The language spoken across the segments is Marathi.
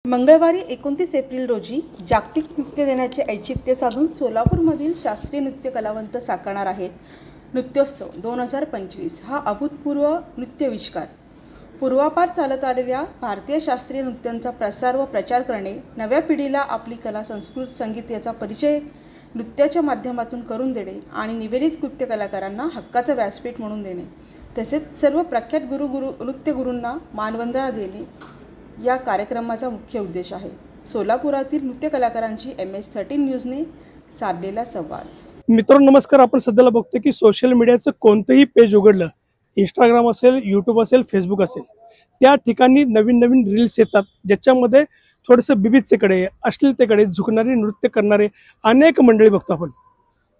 मंगळवारी 29 एप्रिल रोजी जागतिक नृत्य दिनाचे औचित्य साधून सोलापूरमधील शास्त्रीय नृत्य कलावंत साकारणार आहेत. नृत्योत्सव 2025 हा अभूतपूर्व नृत्याविष्कार. पूर्वापार चालत आलेल्या भारतीय शास्त्रीय नृत्यांचा प्रसार व प्रचार करणे, नव्या पिढीला आपली कला, संस्कृत, संगीत याचा परिचय नृत्याच्या माध्यमातून करून देणे आणि निवेदित नृत्य कलाकारांना हक्काचं व्यासपीठ म्हणून देणे, तसेच सर्व प्रख्यात नृत्यगुरूंना मानवंदना देणे या कार्यक्रमाचा मुख्य उद्देश आहे. सोलापुरातील नृत्य कलाकारांची MS13 न्यूजने साधलेला संवाद. मित्रांनो नमस्कार. आपण सध्याला बघतो की सोशल मीडियाचं कोणतेही पेज उघडलं, इंस्टाग्राम असेल, यूट्यूब असेल, फेसबुक असेल, त्या ठिकाणी नवीन नवीन रील्स येतात ज्याच्यामध्ये थोडंसं बिभत्सतेकडे, अश्लीलतेकडे झुकणारे नृत्य करणारे अनेक मंडळी बघतो आपण.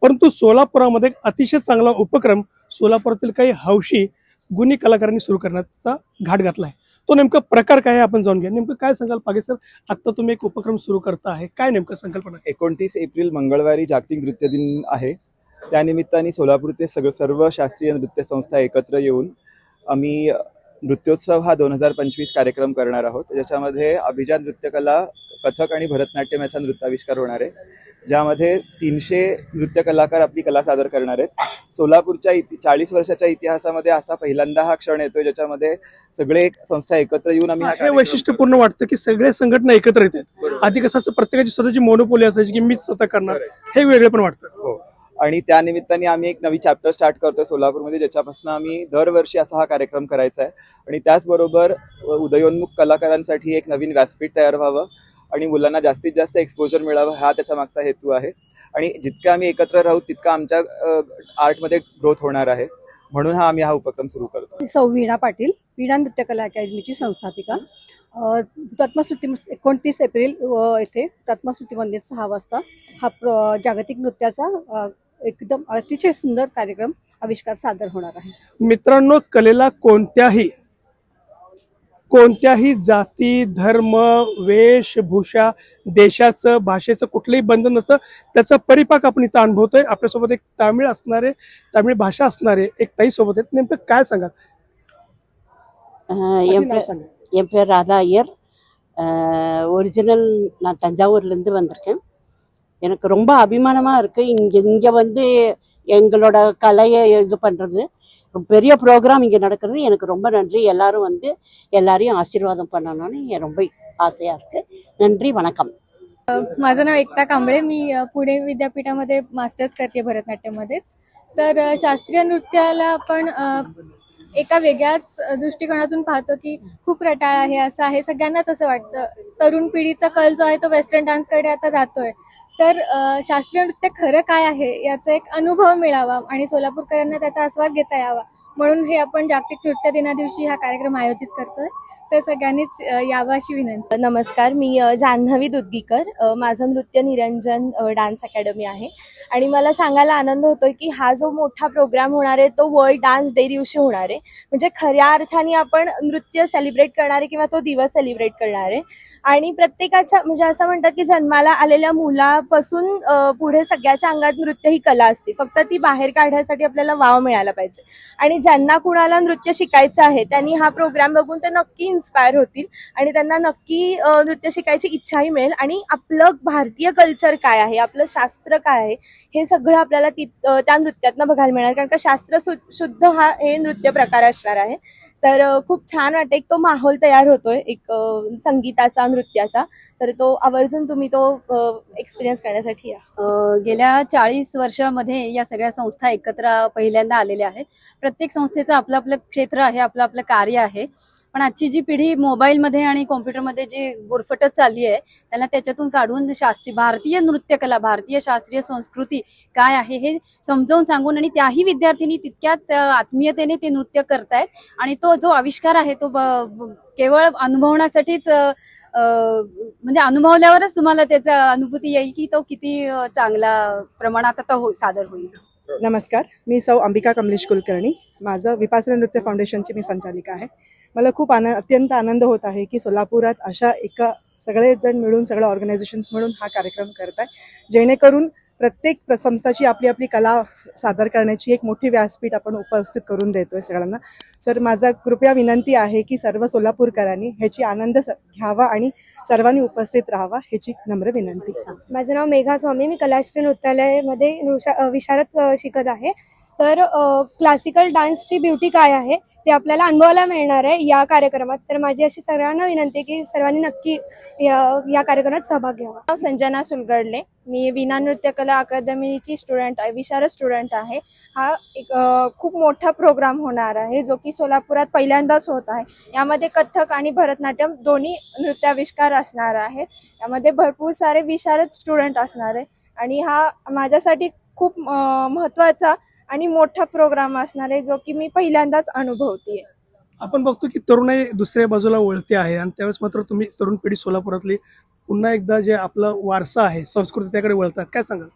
परंतु सोलापुरामध्ये अतिशय चांगला उपक्रम सोलापुरातील काही हौशी गुणी कलाकारांनी सुरू करण्याचा घाट घातला आहे. तो नेमका प्रकार काय आहे आपण जाणून घ्या. नेमकं काय सांगाल पागे सर? आता तुम्ही एक उपक्रम सुरू करता आहे, काय नेमकं संकल्पना? 29 एप्रिल मंगळवारी जागतिक नृत्य दिन आहे. त्यानिमित्ताने सोलापूरचे सर्व शास्त्रीय नृत्य संस्था एकत्र येऊन आम्ही नृत्योत्सव हा 2025 कार्यक्रम करणार आहोत. ज्याच्यामध्ये अभिजात नृत्यकला, कथक आणि भरतनाट्यम याचा नृत्याविष्कार होणार आहे, ज्यामध्ये 300 नृत्य कलाकार आपली कला सादर करणार आहेत. सोलापूरच्या 40 वर्षाच्या इतिहासामध्ये असा पहिल्यांदा हा क्षण येतोय ज्याच्यामध्ये सगळे संस्था एकत्र येऊन आम्ही हे वैशिष्ट्यपूर्ण वाटतं की सगळे संघटना एकत्र येतात. आधी कसं असं प्रत्येकाची स्वतःची मोनोपोली असायची की मीच स्वतः करणार, हे वेगळे पण वाटतं. हो, आणि त्या निमित्ताने आम्ही एक नवी चॅप्टर स्टार्ट करतोय सोलापूरमध्ये, ज्याच्यापासून आम्ही दरवर्षी असा हा कार्यक्रम करायचा आहे. आणि त्याचबरोबर उदयोन्मुख कलाकारांसाठी एक नवीन व्यासपीठ तयार व्हावं आणि मुलांना जास्तीत जास्त एक्सपोजर मिळावं, हा त्याचा मागचा हेतू आहे. आणि जितकं आम्ही एकत्र राहू तितकं आमच्या आर्टमध्ये ग्रोथ होणार आहे, म्हणून आम्ही हा उपक्रम सुरू करतो. सौ वीणा पाटील, वीणा नृत्य कला अकॅडमीची संस्थापिका. हुतात्मा स्मृती 29 एप्रिल येथे हुतात्मा स्मृती मंदिर 6 वाजता हा जागतिक नृत्याचा एकदम अतिशय सुंदर कार्यक्रम आविष्कार सादर होणार आहे. मित्रांनो, कलेला कोणत्याही जाती, धर्म, वेशभूषा, देशाचं, भाषेचं कुठलंही बंधन नसतं. त्याचा परिपाक आपण इथं अनुभवतोय. आपल्यासोबत एक तामिळ भाषा असणारे एक ताई सोबत आहेत. नेमकं काय सांगा? என் பேர் ராதா ஐயர். ஒரிஜினல் நான் தஞ்சாவூர்லேருந்து வந்திருக்கேன். எனக்கு ரொம்ப அபிமானமாக இருக்குது இங்கே வந்து எங்களோட கலையை இது பண்ணுறது. பெரிய ப்ரோக்ராம் இங்கே நடக்கிறது. எனக்கு ரொம்ப நன்றி. எல்லாரும் வந்து எல்லாரையும் ஆசீர்வாதம் பண்ணணும்னு ரொம்ப ஆசையாக இருக்குது. नंत्री वणकम. माझं नाव एकता कांबळे. मी पुणे विद्यापीठामध्ये मास्टर्स करते भरतनाट्यमध्येच. तर शास्त्रीय नृत्याला आपण एका वेगळ्याच दृष्टिकोनातून पाहतो की खूप रटाळ आहे, असं आहे, सगळ्यांनाच असं वाटतं. तरुण पिढीचा कल जो आहे तो वेस्टर्न डान्सकडे आता जातोय. तर शास्त्रीय नृत्य खरं काय आहे याचा एक अनुभव मिळावा आणि सोलापूरकरांना त्याचा आस्वाद घेता यावा म्हणून हे आपण जागतिक नृत्य दिना दिवशी हा कार्यक्रम आयोजित करतोय. तर सगळ्यांनीच यावं अशी विनंती. नमस्कार, मी जान्हवी दुधगीकर. माझं नृत्य निरंजन डान्स अकॅडमी आहे आणि मला सांगायला आनंद होतोय की हा जो मोठा प्रोग्राम होणार आहे तो वर्ल्ड डान्स डे दिवशी होणार आहे. म्हणजे खऱ्या अर्थाने आपण नृत्य सेलिब्रेट करणार आहे किंवा तो दिवस सेलिब्रेट करणार आहे. आणि प्रत्येकाच्या म्हणजे असं म्हणतात की जन्माला आलेल्या मुलापासून पुढे सगळ्याच्या अंगात नृत्य ही कला असते, फक्त ती बाहेर काढण्यासाठी आपल्याला वाव मिळाला पाहिजे. आणि ज्यांना कुणाला नृत्य शिकायचं आहे त्यांनी हा प्रोग्राम बघून ते नक्की इन्स्पायर होतील आणि त्यांना नक्की नृत्य शिकायची इच्छाही मिळेल. आणि आपलं भारतीय कल्चर काय आहे, आपलं शास्त्र काय आहे, हे सगळं आपल्याला त्या नृत्यातनं बघायला मिळणार, कारण का शास्त्र शुद्ध हे नृत्य प्रकार असणार आहे. तर खूप छान वाटतं. एक तो माहोल तयार होतोय एक संगीताचा, नृत्याचा. तर तो आवर्जून तुम्ही तो एक्सपिरियन्स करण्यासाठी या. गेल्या 40 वर्षामध्ये या सगळ्या संस्था एकत्र पहिल्यांदा आलेल्या आहेत. प्रत्येक संस्थेचं आपलं आपलं क्षेत्र आहे, आपलं आपलं कार्य आहे. पण आजची जी पिढी मोबाईलमध्ये आणि कॉम्प्युटरमध्ये जी गुरफटत चालली आहे त्यांना त्याच्यातून काढून भारतीय नृत्यकला, भारतीय शास्त्रीय संस्कृती काय आहे हे समजावून सांगून आणि त्याही विद्यार्थिनी तितक्यात आत्मीयतेने ते नृत्य करतायत. आणि तो जो आविष्कार आहे तो केवळ अनुभवण्यासाठीच म्हणजे अनुभवल्यावरच तुम्हाला त्याचा अनुभूती येईल की तो किती चांगला प्रमाणात आता सादर होईल. नमस्कार, मी सौ अंबिका कमलेश कुलकर्णी. माझं विपासना नृत्य फाउंडेशनची मी संचालिका आहे. मला खूप अत्यंत आनंद होत आहे की सोलापुरात अशा सगळेजण मिळून, सगळे ऑर्गनायझेशन्स मिळून हा कार्यक्रम करत आहे, जेणेकरून प्रत्येक संस्थाची आपली आपली कला सादर करण्याची एक मोठी व्यासपीठ आपण उपस्थित करून देतोय सगळ्यांना. सर, माझा कृपया विनंती आहे की सर्व सोलापूरकरांनी ह्याची आनंद घ्यावा आणि सर्वांनी उपस्थित राहावा, ह्याची नम्र विनंती. माझं नाव मेघा स्वामी, मी कलाश्री नृत्यालयामध्ये विशारद शिकत आहे. तर क्लासिकल डान्सची ब्युटी काय आहे ते आपल्याला अनुभवायला मिळणार आहे या कार्यक्रमात. तर माझी अशी सर्वांना विनंती की सर्वांनी नक्की या कार्यक्रमात सहभाग घ्यावा. नाव संजना सुलगडले, मी वीणा नृत्य कला अकादमीची स्टुडंट आहे, विशारद स्टुडंट आहे. हा एक खूप मोठा प्रोग्राम होणार आहे जो की सोलापुरात पहिल्यांदाच होत आहे. यामध्ये कथ्थक आणि भरतनाट्यम दोन्ही नृत्याविष्कार असणार आहेत. यामध्ये भरपूर सारे विशारद स्टुडंट असणार आहे आणि हा माझ्यासाठी खूप महत्त्वाचा आणि मोठा प्रोग्राम असणार आहे जो की मी पहिल्यांदाच अनुभवतीये. आपण बघतो की तरुणाई दुसऱ्या बाजूला वळते आहे आणि त्यावेळेस मात्र तुम्ही तरुण पिढी सोलापुरातली पुन्हा एकदा जे आपला वारसा आहे, संस्कृती, त्याकडे वळतात. काय सांगाल?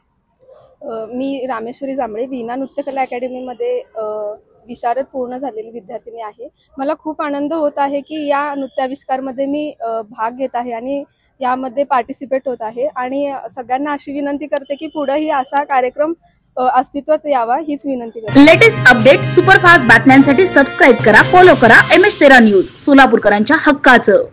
मी रामेश्वरी जांभळे, वीणा नृत्यकला अकॅडमीमध्ये विशारद पूर्ण झालेली विद्यार्थिनी आहे. मला खूप आनंद होत आहे की या नृत्याविष्कारमध्ये मी भाग घेत आहे आणि यामध्ये पार्टिसिपेट होत आहे आणि सगळ्यांना अशी विनंती करते की पुढेही असा कार्यक्रम अस्तित्वात यावा हीच विनंती करते. लेटेस्ट अपडेट, सुपरफास्ट बातम्यांसाठी सबस्क्राईब करा, फॉलो करा MS13 न्यूज, सोलापूरकरांच्या हक्काचं.